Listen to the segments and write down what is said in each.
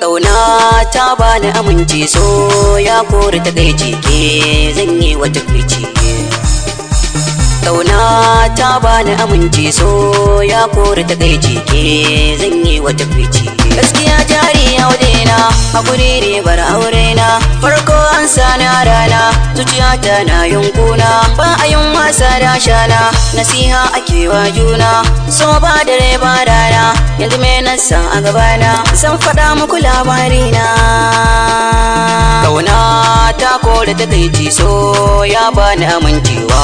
Ƙauna ta bani aminci, so ya kori ta kai ke zan yi wata fice. Ƙauna ta bani aminci, so ya kori ta kai ke zan yi wata fice. Gaskiya jari ya wadena, hakuri ribar aurena, farko an sani a rana, zuciyata na yunkuna, ba a yin wasa da shana, nasiha ake wa juna, so ba dare ba rana, yanzu me nasa a gabana, zan faɗa muku labarina. Ƙauna ta kore ta kai so ya bani amincewa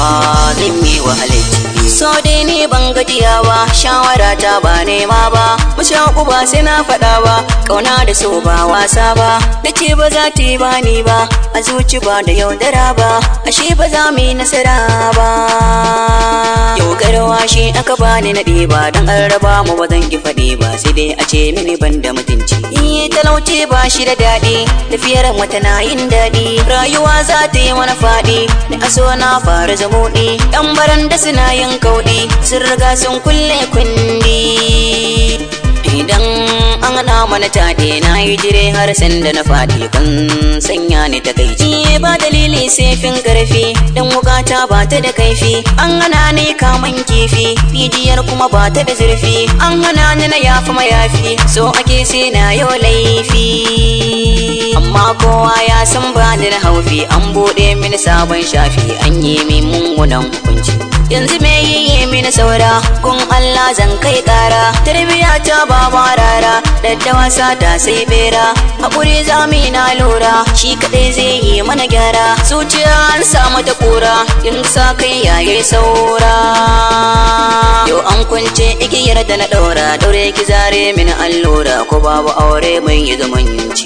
zan yi wa halacci. So dai ni ban gajiya ba, shawara ta ba nema ba, mashaku ba sai na faɗa ba, ƙauna da so ba wasa ba, da ce ba za ta yi bani ba, a zuci ba da yaudara ba, ashe ba za mu yi nasara ba. Yau garwa shi aka bani na ɗiba, don an raba mu ba zan ki faɗi ba, sai dai a ce mini ban da mutunci. Talauci ba shi da daɗi, tafiyar wata na yin daɗi, rayuwa za ta yi mana faɗi, da aso na fara zamuɗi, ɗan baran da suna yin kauɗi, sun riga sun kulle kundi. Idan an hana mana taɗe na yi jire har sanda na faɗi, kan sanya ni ta kai ba dalili sai fin ƙarfi, dan wukata ba ta da kaifi, an hana ni kaman kifi, rijiyar kuma ba ta da zurfi, an hana ni na yafi mayafi, so ake sai na yau laifi. Amma kowa ya san ba ni na haufi, an buɗe mini sabon shafi, an yi min mummunan hukunci. Yanzu me yi mini saura, kun Allah zan kai ƙara, tarbiya ta ba marara, daddawa sata sai bera, haƙuri zami na lura, shi kaɗai zai yi mana gyara, zuciya an samu ta kura, yanzu sa kai yayi saura. Yau an kunce igiyar da na ɗaura, daure ki zare mini allura, ko babu aure mai yi zumunci.